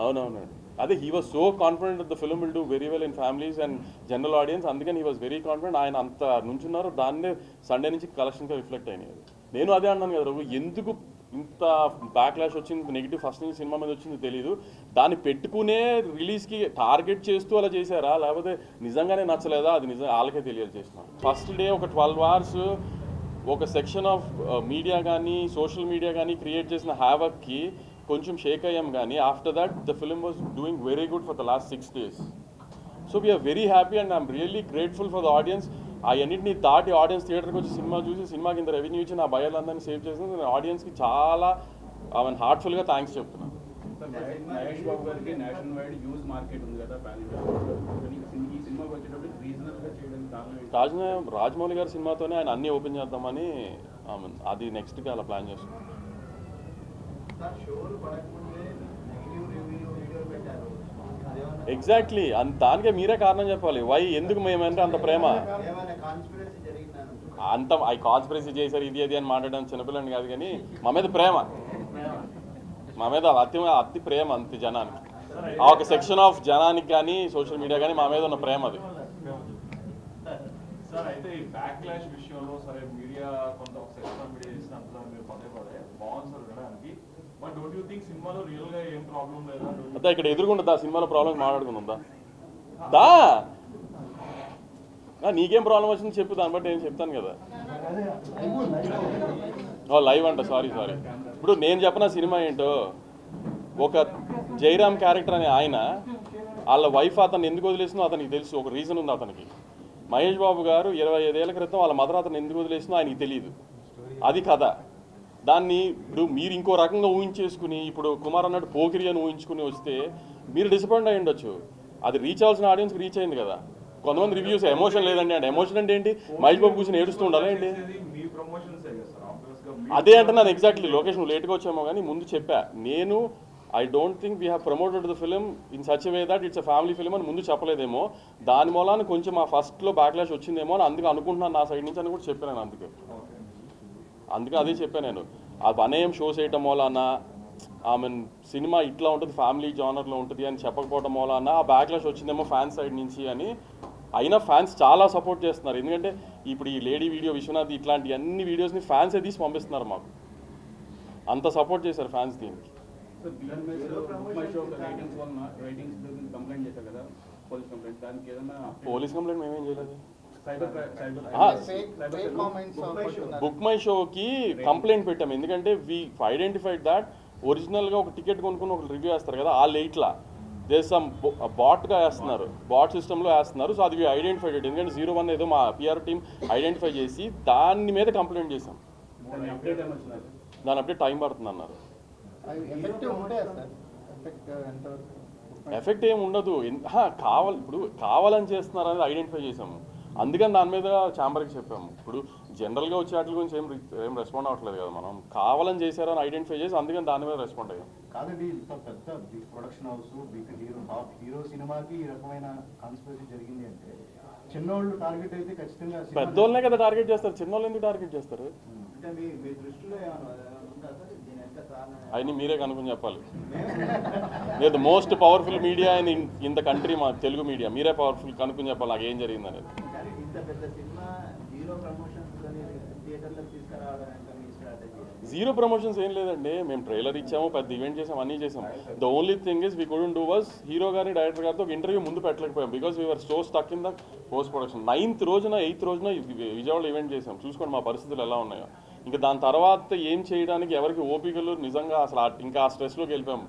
అవునవునండి. అదే he was so confident that the film will do very well in families and general audience. అందుకని he was very confident. ఆయన అంత నుంచున్నారు, దాన్నే Sunday నుంచి కలెక్షన్గా రిఫ్లెక్ట్ అయినాయి. నేను అదే అన్నాను కదా రఘు, ఎందుకు ఇంత బ్యాక్లాష్ వచ్చింది, నెగిటివ్ ఫస్ట్ నుంచి సినిమా మీద వచ్చింది తెలియదు. దాన్ని పెట్టుకునే రిలీజ్కి టార్గెట్ చేస్తూ అలా చేశారా, లేకపోతే నిజంగానే నచ్చలేదా, అది నిజంగా వాళ్ళకే తెలియాలి చేస్తున్నారు. ఫస్ట్ డే ఒక 12 hours ఒక సెక్షన్ ఆఫ్ మీడియా కానీ సోషల్ మీడియా కానీ క్రియేట్ చేసిన హ్యావక్కి కొంచెం షేక్ అయ్యాం, కానీ after that the film was doing very good for the last 6 days. So we are very happy and I am really grateful for the audience. అవన్నింటినీ దాటి ఆడియన్స్ థియేటర్కి వచ్చి సినిమా చూసి సినిమాకి ఇంత రెవెన్యూ ఇచ్చి నా భయాలందరినీ సేవ్ చేసింది. నేను ఆడియన్స్కి చాలా హార్ట్ఫుల్గా థ్యాంక్స్ చెప్తున్నాను. మహేష్ బాబు గారికి నేషనల్ వైడ్ యూజ్ మార్కెట్ ఉంది కదా, ఈ సినిమాకి వచ్చేటప్పుడు రీజనబుల్గా చేయడానికి కారణం రాజమౌళి గారి సినిమాతోనే ఆయన అన్నీ ఓపెన్ చేద్దామని అది నెక్స్ట్కి అలా ప్లాన్ చేస్తున్నాం. ఎగ్జాక్ట్లీ దానికే మీరే కారణం చెప్పాలి. వై, ఎందుకు మేమంటే అంత ప్రేమ, అంత ఐ కాన్స్పిరసీ చేశారు ఇది అది అని మాట్లాడడం చిన్నపిల్లని కాదు, కానీ మా మీద ప్రేమ, మా మీద అతి ప్రేమ అంతే జనానికి. ఆ ఒక సెక్షన్ ఆఫ్ జనానికి కానీ సోషల్ మీడియా కానీ మా మీద ఉన్న ప్రేమ అది. సార్ అయితే ఈ బ్యాక్లాష్ విషయంలో సరే మీడియా కొంత ఒక సెక్షన్ ఆఫ్ మీడియా చేసినంత మీరు పదే బాగుంది సార్ వినడానికి. బట్ డోంట్ యూ థింక్ సినిమాలో రియల్ గా ఏం ప్రాబ్లం లేదా? అంతా ఇక్కడ ఎదుర్కొంటుందా సినిమాలో ప్రాబ్లమ్స్ మాట్లాడుకుందా? దా నీకేం ప్రాబ్లం వచ్చింది చెప్పు, దాన్ని బట్టి నేను చెప్తాను కదా. లైవ్ అంట, సారీ. ఇప్పుడు నేను చెప్పిన సినిమా ఏంటో, ఒక జైరామ్ క్యారెక్టర్ అనే ఆయన వాళ్ళ వైఫ్ అతను ఎందుకు వదిలేసిందో అతనికి తెలుసు, ఒక రీజన్ ఉంది అతనికి. మహేష్ బాబు గారు 25 ఏళ్ల క్రితం వాళ్ళ మదర్ అతను ఎందుకు వదిలేసిందో ఆయనకి తెలియదు, అది కథ. దాన్ని ఇప్పుడు మీరు ఇంకో రకంగా ఊహించేసుకుని ఇప్పుడు కుమార్ అన్నట్టు పోకిరి అని ఊహించుకుని వస్తే మీరు డిసప్పాయింట్ అయ్యి ఉండొచ్చు. అది రీచ్ అవ్వాల్సిన ఆడియన్స్కి రీచ్ అయింది కదా. కొంతమంది రివ్యూస్ ఎమోషన్ లేదండి అంటే, ఎమోషన్ అంటే ఏంటి, మహేష్ బాబు కూర్చొని ఏడుస్తూ ఉండాలి ఏంటి? అదే అంటే ನಾನು ఎగ్జాక్ట్లీ లొకేషన్ లేట్గా వచ్చామో కానీ ముందు చెప్పా నేను, I don't think we have promoted the film in such way that it's a family film అని ముందు చెప్పలేదేమో, దాని మూలాన కొంచెం ఆ ఫస్ట్లో బ్యాక్లాష్ వచ్చిందేమో అని అందుకు అనుకుంటున్నాను నా సైడ్ నుంచి అని కూడా చెప్పాను. అందుకే అదే చెప్పాను నేను. ఆ అనేం షోస్ వేయటం మూలాన ఆమె సినిమా ఇట్లా ఉంటుంది ఫ్యామిలీ జానర్లో ఉంటుంది అని చెప్పకపోవడం మూలాన ఆ బ్యాక్లాష్ వచ్చిందేమో ఫ్యాన్స్ సైడ్ నుంచి అని. అయినా ఫ్యాన్స్ చాలా సపోర్ట్ చేస్తున్నారు, ఎందుకంటే ఇప్పుడు ఈ లేడీ వీడియో విశ్వనాథ్ ఇట్లాంటి అన్ని వీడియోస్ని ఫ్యాన్సే తీసి పంపిస్తున్నారు మాకు, అంత సపోర్ట్ చేశారు ఫ్యాన్స్ దీనికి. పోలీస్ కంప్లైంట్ మేమేం చేయలేదు. బుక్ మై షోకి కంప్లైంట్ పెట్టాము, ఎందుకంటే వీ ఐడెంటిఫైడ్ దాట్ ఒరిజినల్గా ఒక టికెట్ కొనుక్కుని ఒక రివ్యూ వేస్తారు కదా, ఆ లేట్లా దేశం బాట్గా వేస్తున్నారు, బాట్ సిస్టంలో వేస్తున్నారు. సో అది ఐడెంటిఫైడ్, ఎందుకంటే 01 ఏదో మా పిఆర్ టీం ఐడెంటిఫై చేసి దాని మీద కంప్లైంట్ చేశాం. దాని అప్డేట్ టైం పడుతుంది అన్నారు. ఎఫెక్ట్ ఏమి ఉండదు, ఇప్పుడు కావాలని చేస్తున్నారు అనేది ఐడెంటిఫై చేసాము, అందుకని దాని మీద ఛాంబర్కి చెప్పాము. ఇప్పుడు జనరల్గా వచ్చే వాటి గురించి ఏం రెస్పాండ్ అవ్వట్లేదు కదా, మనం కావాలని చేశారని ఐడెంటిఫై చేసి అందుకని దాని మీద రెస్పాండ్ అయ్యాం. కాదండి, ఇంత పెద్ద big production house, big hero, top hero సినిమాకి ఈ రకమైన కాన్స్పిరసీ జరిగింది అంటే చిన్నోళ్ళు టార్గెట్ అయితే ఖచ్చితంగా పెద్దోళ్ళనే కదా టార్గెట్ చేస్తారు, చిన్నోళ్ళు ఎందుకు టార్గెట్ చేస్తారు? అవన్నీ మీరే కనుక్కొని చెప్పాలి. లేదు most powerful media in the country మా తెలుగు మీడియా, మీరే పవర్ఫుల్ కనుక్కొని చెప్పాలి నాకు ఏం జరిగింది అనేది. జీరో ప్రమోషన్స్ ఏం లేదండి, మేము ట్రైలర్ ఇచ్చాము, పెద్ద ఈవెంట్ చేసాము, అన్నీ చేసాం. The only thing is we couldn't do was hero గారిని డైరెక్టర్ గారితో ఒక ఇంటర్వ్యూ ముందు పెట్టలేకపోయాం, because we are so stuck in the post production. 9th రోజున 8th రోజున విజయవాడలో ఈవెంట్ చేసాం, చూసుకోండి మా పరిస్థితులు ఎలా ఉన్నాయో. ఇంకా దాని తర్వాత ఏం చేయడానికి ఎవరికి ఓపికలు నిజంగా అసలు ఇంకా ఆ స్ట్రెస్లోకి వెళ్ళిపోయాము.